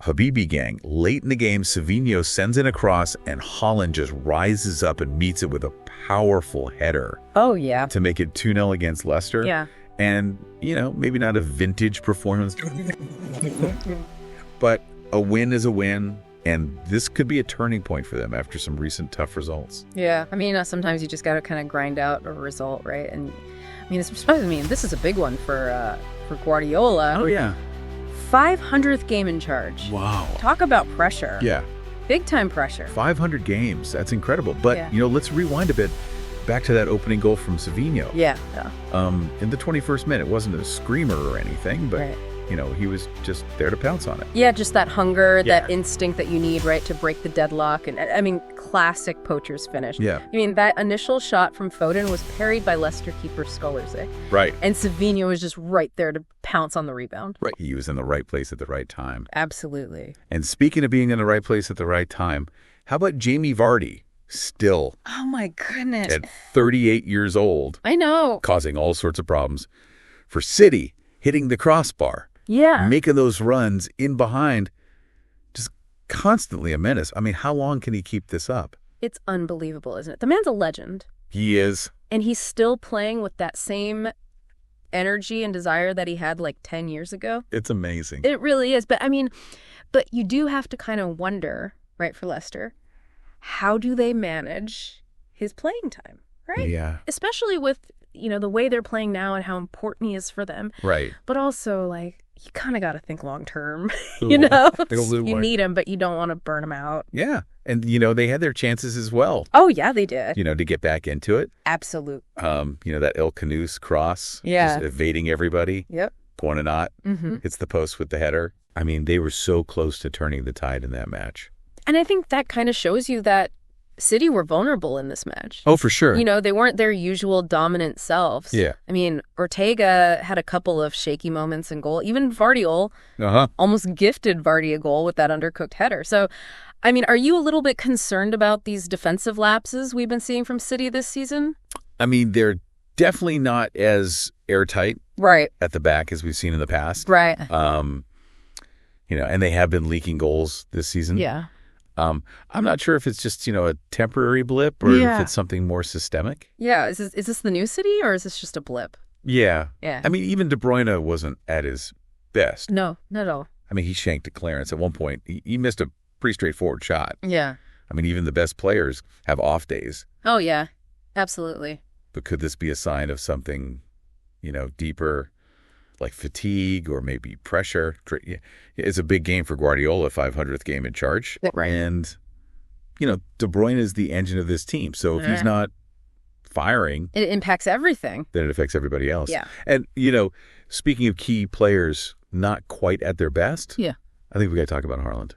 Habibi gang. Late in the game, Savinho sends in a cross, and Haaland just rises up and meets it with a powerful header. Oh, yeah. To make it 2-0 against Leicester. Yeah. And, maybe not a vintage performance, but a win is a win. And this could be a turning point for them after some recent tough results. Yeah. I mean, sometimes you just got to kind of grind out a result, right? And this is a big one for Guardiola. Oh, yeah. 500th game in charge. Wow. Talk about pressure. Yeah. Big time pressure. 500 games. That's incredible. But, let's rewind a bit back to that opening goal from Savinho. Yeah. In the 21st minute, it wasn't a screamer or anything, but, right. He was just there to pounce on it. Yeah, just that hunger, that instinct that you need, right, to break the deadlock. And, classic poacher's finish. Yeah. That initial shot from Foden was parried by Leicester keeper Scholarzik. Right. And Savinho was just right there to pounce on the rebound. Right. He was in the right place at the right time. Absolutely. And speaking of being in the right place at the right time, how about Jamie Vardy? Still. Oh, my goodness. At 38 years old. I know. Causing all sorts of problems. For City, hitting the crossbar. Yeah. Making those runs in behind. Just constantly a menace. I mean, how long can he keep this up? It's unbelievable, isn't it? The man's a legend. He is. And he's still playing with that same energy and desire that he had like 10 years ago. It's amazing. It really is. But you do have to kind of wonder, right, for Leicester, how do they manage his playing time, right? Yeah. Especially with, the way they're playing now and how important he is for them. Right. But also, you kind of got to think long term, You need him, but you don't want to burn him out. Yeah. And, they had their chances as well. Oh, yeah, they did. To get back into it. Absolute. That El Canoes cross. Yeah. Just evading everybody. Yep. Guananot hits the post with the header. I mean, they were so close to turning the tide in that match. And I think that kind of shows you that City were vulnerable in this match. Oh, for sure. They weren't their usual dominant selves. Yeah. I mean, Ortega had a couple of shaky moments in goal. Even Vardy almost gifted Vardy a goal with that undercooked header. So, are you a little bit concerned about these defensive lapses we've been seeing from City this season? They're definitely not as airtight at the back as we've seen in the past. Right. And they have been leaking goals this season. Yeah. I'm not sure if it's just, a temporary blip or if it's something more systemic. Yeah. Is this the new City or is this just a blip? Yeah. Yeah. Even De Bruyne wasn't at his best. No, not at all. He shanked a clearance at one point. He missed a pretty straightforward shot. Yeah. Even the best players have off days. Oh, yeah. Absolutely. But could this be a sign of something, deeper, like fatigue or maybe pressure? It's a big game for Guardiola, 500th game in charge. Right. And, De Bruyne is the engine of this team. So if he's not firing, it impacts everything. Then it affects everybody else. Yeah. And, speaking of key players not quite at their best, I think we got to talk about Haaland.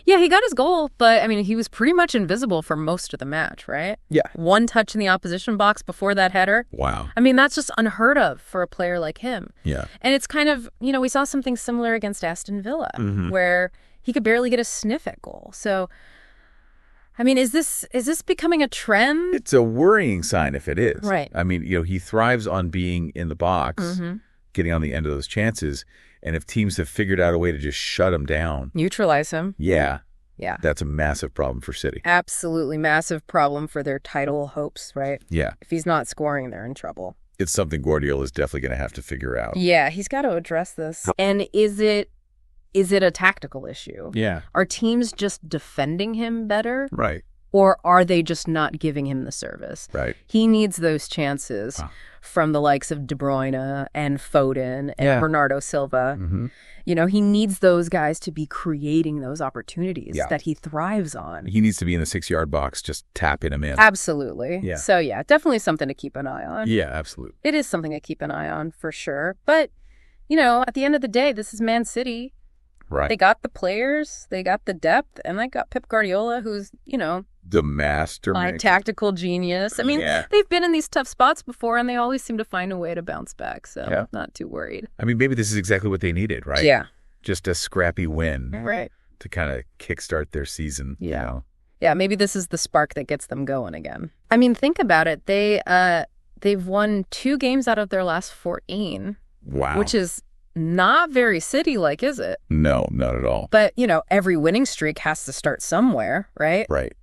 Yeah, he got his goal, but, he was pretty much invisible for most of the match, right? Yeah. One touch in the opposition box before that header. Wow. That's just unheard of for a player like him. Yeah. And it's kind of, we saw something similar against Aston Villa, where he could barely get a sniff at goal. So, is this becoming a trend? It's a worrying sign if it is. Right. He thrives on being in the box, getting on the end of those chances. And if teams have figured out a way to just shut him down. Neutralize him. Yeah. Yeah. That's a massive problem for City. Absolutely massive problem for their title hopes, right? Yeah. If he's not scoring, they're in trouble. It's something Guardiola is definitely going to have to figure out. Yeah, he's got to address this. And is it a tactical issue? Yeah. Are teams just defending him better? Right. Or are they just not giving him the service? Right. He needs those chances from the likes of De Bruyne and Foden and Bernardo Silva. He needs those guys to be creating those opportunities that he thrives on. He needs to be in the 6-yard box, just tapping him in. Absolutely. Yeah. So, definitely something to keep an eye on. Yeah, absolutely. It is something to keep an eye on for sure. But, at the end of the day, this is Man City. Right. They got the players, they got the depth, and they got Pep Guardiola, who's, the master tactical genius. They've been in these tough spots before, and they always seem to find a way to bounce back. So not too worried. Maybe this is exactly what they needed, right? Yeah. Just a scrappy win. Right. To kind of kickstart their season. Yeah. Yeah, maybe this is the spark that gets them going again. Think about it. They've won 2 games out of their last 14. Wow. Which is not very City-like, is it? No, not at all. But, every winning streak has to start somewhere, right? Right.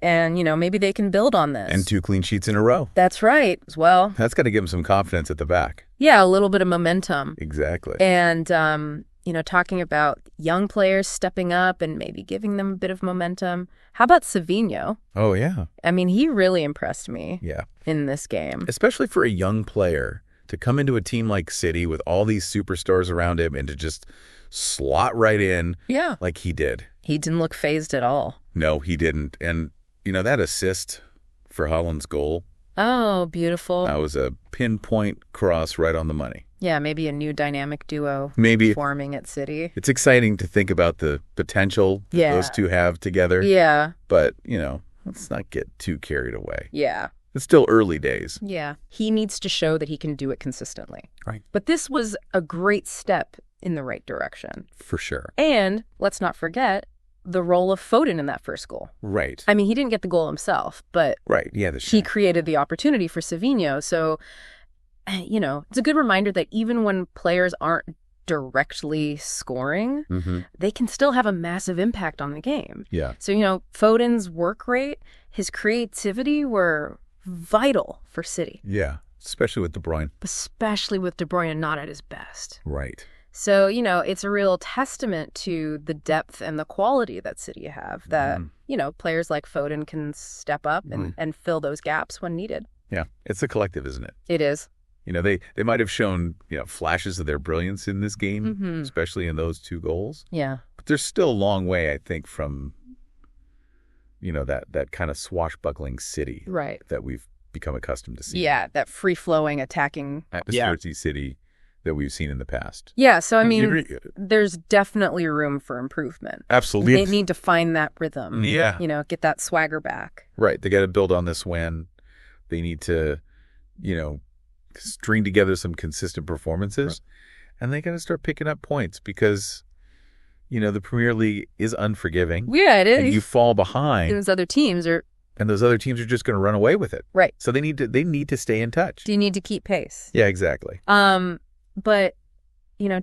And, maybe they can build on this. And 2 clean sheets in a row. That's right, as well. That's got to give them some confidence at the back. Yeah, a little bit of momentum. Exactly. And, talking about young players stepping up and maybe giving them a bit of momentum. How about Savinho? Oh, yeah. I mean, he really impressed me Yeah. in this game. Especially for a young player to come into a team like City with all these superstars around him and to just slot right in like he did. He didn't look phased at all. No, he didn't. And, that assist for Haaland's goal. Oh, beautiful. That was a pinpoint cross right on the money. Yeah, maybe a new dynamic duo forming at City. It's exciting to think about the potential that those two have together. Yeah. But, let's not get too carried away. Yeah. It's still early days. Yeah. He needs to show that he can do it consistently. Right. But this was a great step in the right direction. For sure. And let's not forget the role of Foden in that first goal. Right. I mean, he didn't get the goal himself, but right. Yeah, he created the opportunity for Savinho. So, it's a good reminder that even when players aren't directly scoring, they can still have a massive impact on the game. Yeah. So, Foden's work rate, his creativity were vital for City. Yeah, especially with De Bruyne. Especially with De Bruyne not at his best. Right. So, it's a real testament to the depth and the quality that City have that, players like Foden can step up and fill those gaps when needed. Yeah, it's a collective, isn't it? It is. They might have shown, flashes of their brilliance in this game, especially in those 2 goals. Yeah. But there's still a long way, I think, from, that kind of swashbuckling City that we've become accustomed to seeing. Yeah, that free-flowing, attacking City that we've seen in the past. Yeah, so I mean, there's definitely room for improvement. Absolutely. They need to find that rhythm. Yeah. Get that swagger back. Right. They got to build on this win. They need to, string together some consistent performances. Right. And they got to start picking up points because, the Premier League is unforgiving. Yeah, it is. And you fall behind. Those other teams are just going to run away with it. Right. So they need to stay in touch. Do you need to keep pace? Yeah, exactly. But,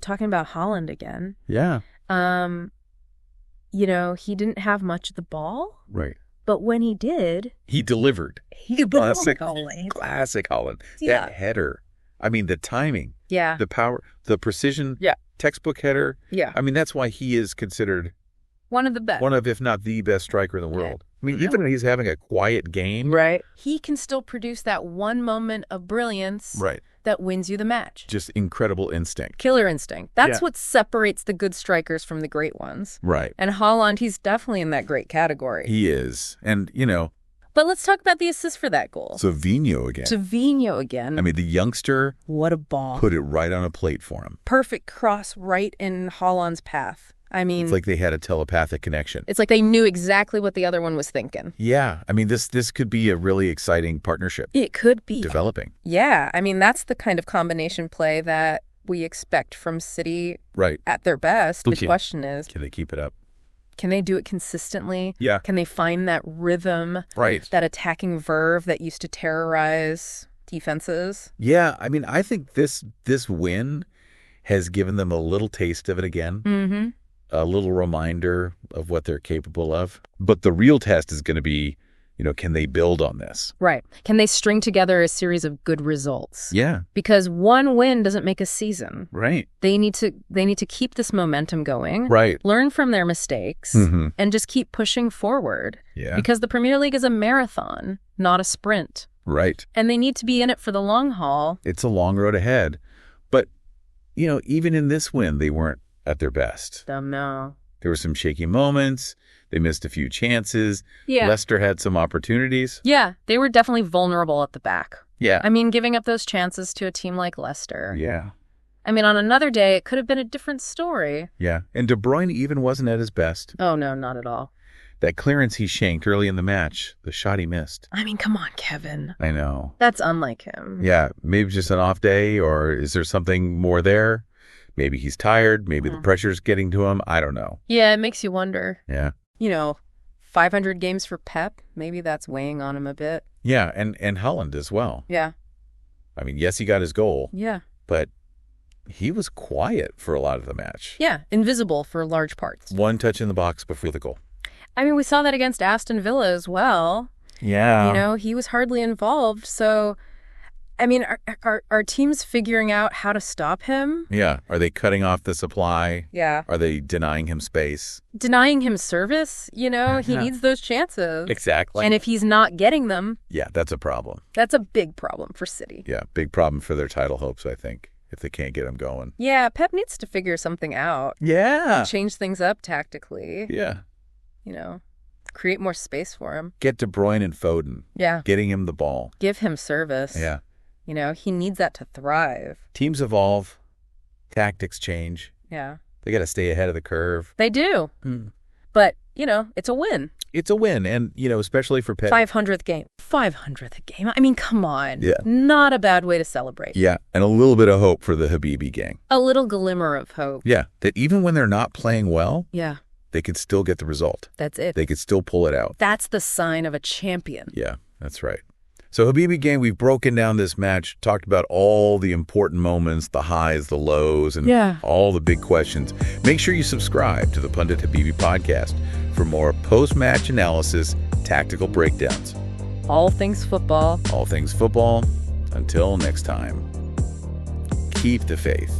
talking about Haaland again. Yeah. He didn't have much of the ball. Right. But when he did, he delivered. Classic Haaland. Yeah. That header. I mean, the timing. Yeah. The power, the precision. Yeah. Textbook header. Yeah. I mean, that's why he is considered one of the best. One of, if not the best striker in the world. I mean, even when he's having a quiet game. Right. He can still produce that one moment of brilliance. Right. That wins you the match. Just incredible instinct. Killer instinct. That's what separates the good strikers from the great ones. Right. And Haaland, he's definitely in that great category. He is. And, But let's talk about the assist for that goal. Savinho again. I mean, the youngster. What a ball. Put it right on a plate for him. Perfect cross right in Haaland's path. I mean, it's like they had a telepathic connection. It's like they knew exactly what the other one was thinking. Yeah. I mean, this could be a really exciting partnership. It could be. Developing. Yeah. I mean, that's the kind of combination play that we expect from City at their best. The question is, can they keep it up? Can they do it consistently? Yeah. Can they find that rhythm? Right. That attacking verve that used to terrorize defenses? Yeah. I mean, I think this win has given them a little taste of it again. Mm-hmm. A little reminder of what they're capable of. But the real test is going to be, can they build on this? Right. Can they string together a series of good results? Yeah. Because one win doesn't make a season. Right. They need to keep this momentum going. Right. Learn from their mistakes and just keep pushing forward. Yeah. Because the Premier League is a marathon, not a sprint. Right. And they need to be in it for the long haul. It's a long road ahead. But, even in this win, they weren't at their best. No. There were some shaky moments. They missed a few chances. Yeah. Leicester had some opportunities. Yeah, they were definitely vulnerable at the back. Yeah. I mean, giving up those chances to a team like Leicester. Yeah. I mean, on another day, it could have been a different story. Yeah. And De Bruyne even wasn't at his best. Oh, no, not at all. That clearance he shanked early in the match, the shot he missed. I mean, come on, Kevin. I know. That's unlike him. Yeah. Maybe just an off day, or is there something more there? Maybe he's tired. Maybe the pressure's getting to him. I don't know. Yeah, it makes you wonder. Yeah. 500 games for Pep. Maybe that's weighing on him a bit. Yeah, and Haaland as well. Yeah. I mean, yes, he got his goal. Yeah. But, he was quiet for a lot of the match. Yeah, invisible for large parts. One touch in the box before the goal. I mean, we saw that against Aston Villa as well. Yeah. You know, he was hardly involved. So, I mean, are teams figuring out how to stop him? Yeah. Are they cutting off the supply? Yeah. Are they denying him space? Denying him service? You know, he needs those chances. Exactly. And if he's not getting them... Yeah, that's a problem. That's a big problem for City. Yeah, big problem for their title hopes, I think, if they can't get him going. Yeah, Pep needs to figure something out. Yeah. Change things up tactically. Yeah. You know, create more space for him. Get De Bruyne and Foden. Yeah. Getting him the ball. Give him service. Yeah. You know, he needs that to thrive. Teams evolve. Tactics change. Yeah. They got to stay ahead of the curve. They do. But, you know, it's a win. It's a win. And, you know, especially for Pep. 500th game. 500th game. I mean, come on. Yeah. Not a bad way to celebrate. Yeah. And a little bit of hope for the Habibi gang. A little glimmer of hope. Yeah. That even when they're not playing well, yeah, they could still get the result. That's it. They could still pull it out. That's the sign of a champion. Yeah, that's right. So Habibi gang, we've broken down this match, talked about all the important moments, the highs, the lows, and all the big questions. Make sure you subscribe to the Pundit Habibi podcast for more post-match analysis, tactical breakdowns. All things football. All things football. Until next time, keep the faith.